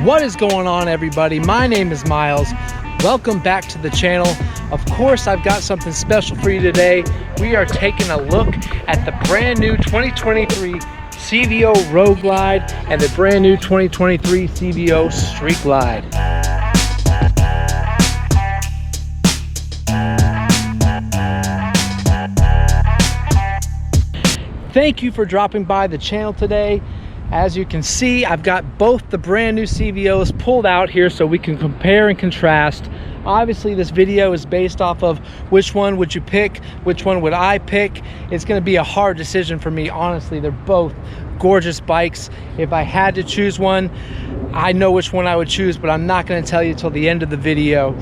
What is going on, everybody? My name is Miles. Welcome back to the channel. Of course, I've got something special for you today. We are taking a look at the brand new 2023 CVO Road Glide and the brand new 2023 CVO Street Glide. Thank you for dropping by the channel today. As you can see, I've got both the brand new CVOs pulled out here so we can compare and contrast. Obviously, this video is based off of which one would you pick, which one would I pick. It's going to be a hard decision for me, honestly. They're both gorgeous bikes. If I had to choose one, I know which one I would choose, but I'm not going to tell you till the end of the video.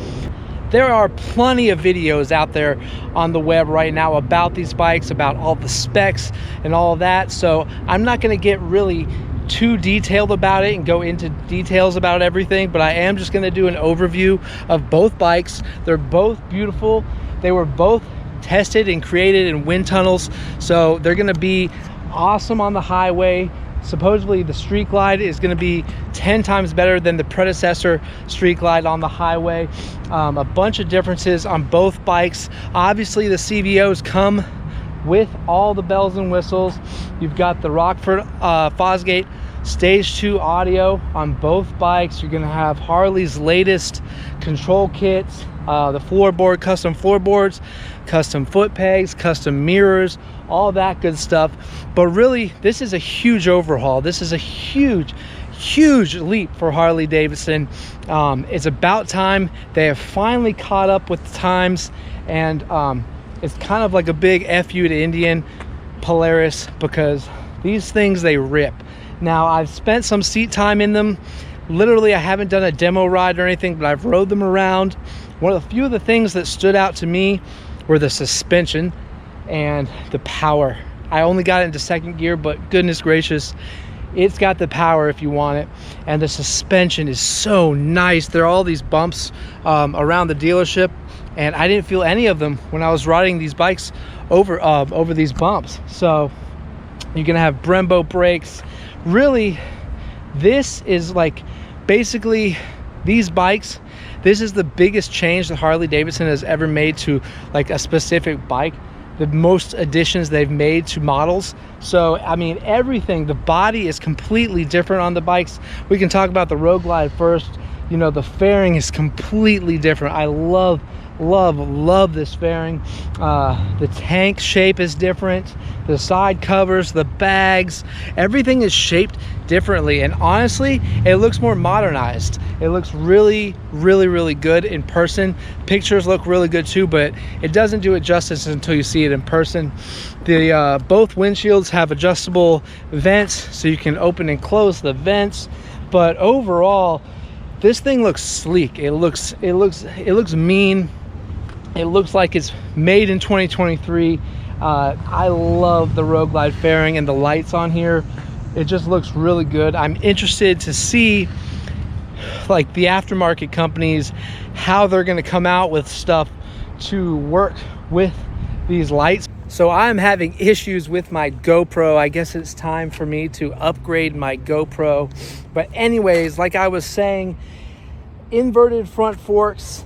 There are plenty of videos out there on the web right now about these bikes, about all the specs and all of that. So I'm not going to get really too detailed about it and go into details about everything, but I am just going to do an overview of both bikes. They're both beautiful. They were both tested and created in wind tunnels, so they're going to be awesome on the highway. Supposedly the Street Glide is going to be 10 times better than the predecessor Street Glide on the highway. A bunch of differences on both bikes. Obviously the CVOs come with all the bells and whistles. You've got the Rockford Fosgate Stage 2 audio on both bikes. You're going to have Harley's latest control kits, the floorboard, custom floorboards, custom foot pegs, custom mirrors, all that good stuff. But really, this is a huge overhaul. This is a huge leap for Harley-Davidson. It's about time. They have finally caught up with the times, and it's kind of like a big FU to Indian Polaris, because these things, they rip. Now, I've spent some seat time in them. Literally, I haven't done a demo ride or anything, but I've rode them around. One of the few of the things that stood out to me were the suspension and the power. I only got it into second gear, but goodness gracious, it's got the power if you want it. And the suspension is so nice. There are all these bumps around the dealership, and I didn't feel any of them when I was riding these bikes over these bumps. So you're gonna have Brembo brakes. Really, this is like basically these bikes. This is the biggest change that Harley-Davidson has ever made to like a specific bike. The most additions they've made to models. So I mean, everything, the body is completely different on the bikes. We can talk about the Road Glide first. You know, the fairing is completely different. I love this fairing. The tank shape is different. The side covers, the bags, everything is shaped differently, and honestly, it looks more modernized. It looks really good in person. Pictures look really good too, but it doesn't do it justice until you see it in person. The both windshields have adjustable vents, so you can open and close the vents. But overall, this thing looks sleek. It looks mean. It looks like it's made in 2023. I love the Road Glide fairing and the lights on here. It just looks really good. I'm interested to see like the aftermarket companies, how they're going to come out with stuff to work with these lights. So I'm having issues with my GoPro. I guess it's time for me to upgrade my GoPro. But anyways, like I was saying, inverted front forks.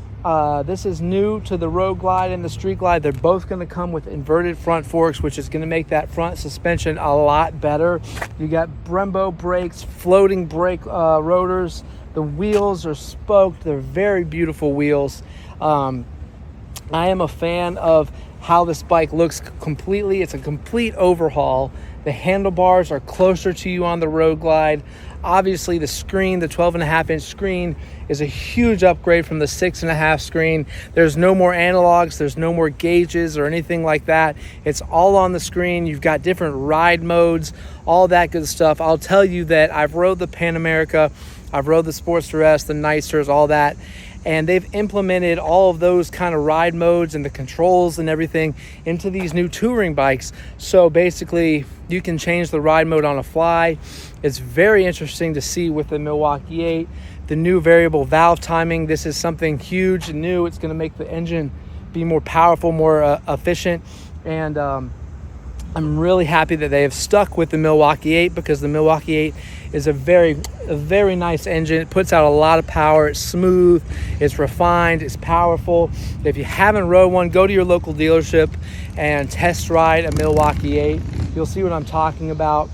This is new to the Road Glide and the Street Glide. They're both going to come with inverted front forks, which is going to make that front suspension a lot better. You got Brembo brakes, floating brake rotors. The wheels are spoked. They're very beautiful wheels. I am a fan of how this bike looks completely. It's a complete overhaul. The handlebars are closer to you on the Road Glide. Obviously the screen, the 12.5-inch screen, is a huge upgrade from the 6.5 screen. There's no more analogs, there's no more gauges or anything like that. It's all on the screen. You've got different ride modes, all that good stuff. I'll tell you that I've rode the Pan America, I've rode the Sportster S, the Nightsters, all that, and they've implemented all of those kind of ride modes and the controls and everything into these new touring bikes. So basically you can change the ride mode on a fly. It's very interesting to see with the Milwaukee 8, the new variable valve timing. This is something huge and new. It's going to make the engine be more powerful, more efficient, and I'm really happy that they have stuck with the Milwaukee 8, because the Milwaukee 8 is a very nice engine. It puts out a lot of power. It's smooth, it's refined, it's powerful. If you haven't rode one, go to your local dealership and test ride a Milwaukee 8. You'll see what I'm talking about.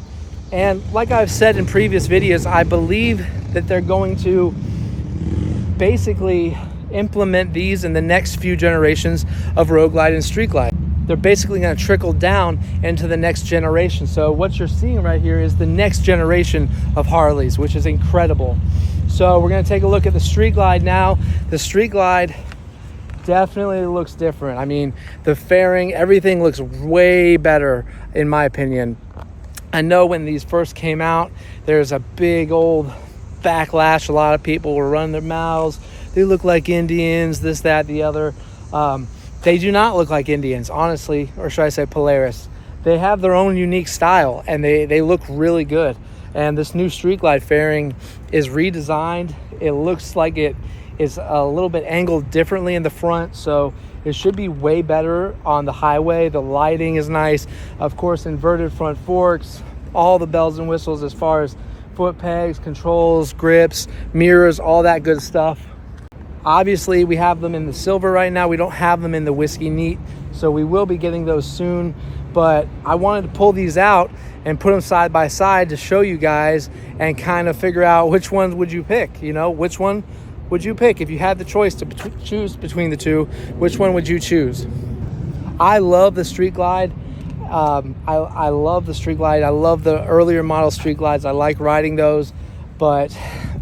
And like I've said in previous videos, I believe that they're going to basically implement these in the next few generations of Road Glide and Street Glide. They're basically going to trickle down into the next generation. So what you're seeing right here is the next generation of Harleys, which is incredible. So we're going to take a look at the Street Glide now. The Street Glide definitely looks different. I mean, the fairing, everything looks way better in my opinion. I know when these first came out, there's a big old backlash. A lot of people were running their mouths. They look like Indians, this, that, the other. They do not look like Indians, honestly, or should I say Polaris. They have their own unique style, and they look really good. And this new Street Glide fairing is redesigned. It looks like it is a little bit angled differently in the front, so it should be way better on the highway. The lighting is nice. Of course, inverted front forks, all the bells and whistles as far as foot pegs, controls, grips, mirrors, all that good stuff. Obviously, we have them in the silver right now. We don't have them in the whiskey neat, so we will be getting those soon. But I wanted to pull these out and put them side by side to show you guys and kind of figure out which ones would you pick. You know, which one would you pick if you had the choice to choose between the two? Which one would you choose? I love the Street Glide. I love the Street Glide. I love the earlier model Street Glides. I like riding those. But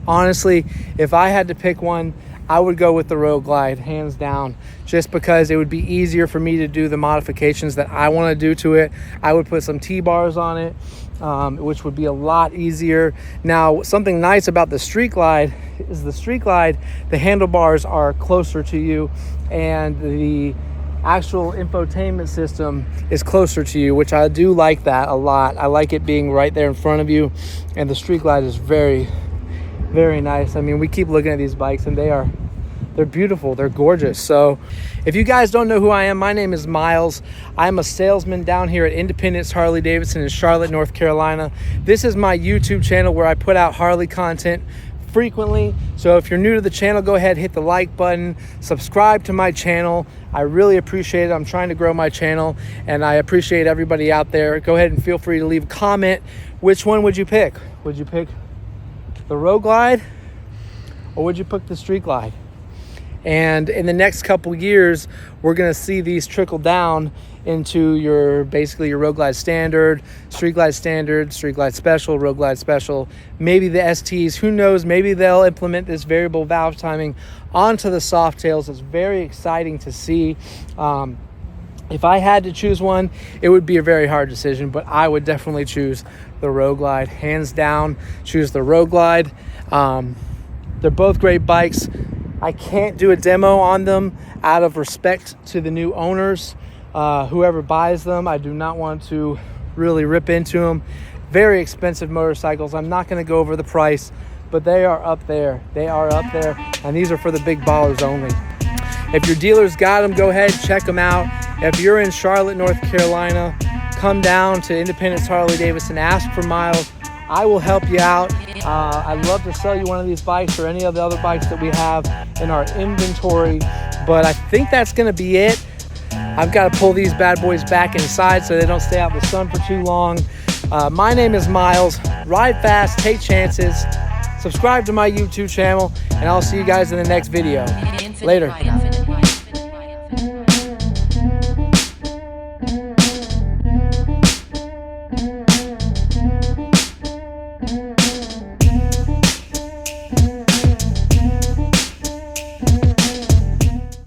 honestly, if I had to pick one, I would go with the Road Glide, hands down, just because it would be easier for me to do the modifications that I want to do to it. I would put some T-bars on it, which would be a lot easier. Now, something nice about the Street Glide is the Street Glide, the handlebars are closer to you, and the actual infotainment system is closer to you, which I do like that a lot. I like it being right there in front of you, and the Street Glide is very nice. I mean, we keep looking at these bikes and they're beautiful, they're gorgeous. So if you guys don't know who I am, my name is Miles. I'm a salesman down here at Independence Harley-Davidson in Charlotte, North Carolina. This is my YouTube channel where I put out Harley content frequently. So if you're new to the channel, go ahead, hit the like button, subscribe to my channel. I really appreciate it. I'm trying to grow my channel, and I appreciate everybody out there. Go ahead and feel free to leave a comment. Which one would you pick? Would you pick the Road Glide, or would you pick the Street Glide? And in the next couple years, we're going to see these trickle down into your basically your Road Glide Standard, Street Glide Standard, Street Glide Special, Road Glide Special, maybe the STs. Who knows? Maybe they'll implement this variable valve timing onto the soft tails. It's very exciting to see. If I had to choose one, it would be a very hard decision, but I would definitely choose the Road Glide, hands down. Choose the Road Glide. They're both great bikes. I can't do a demo on them out of respect to the new owners, whoever buys them. I do not want to really rip into them. Very expensive motorcycles. I'm not going to go over the price, but they are up there. They are up there, and these are for the big ballers only. If your dealer's got them, go ahead, check them out. If you're in Charlotte, North Carolina, come down to Independence Harley-Davidson, ask for Miles. I will help you out. I'd love to sell you one of these bikes or any of the other bikes that we have in our inventory, but I think that's gonna be it. I've got to pull these bad boys back inside so they don't stay out in the sun for too long. My name is Miles. Ride fast, take chances, subscribe to my YouTube channel, and I'll see you guys in the next video. Later.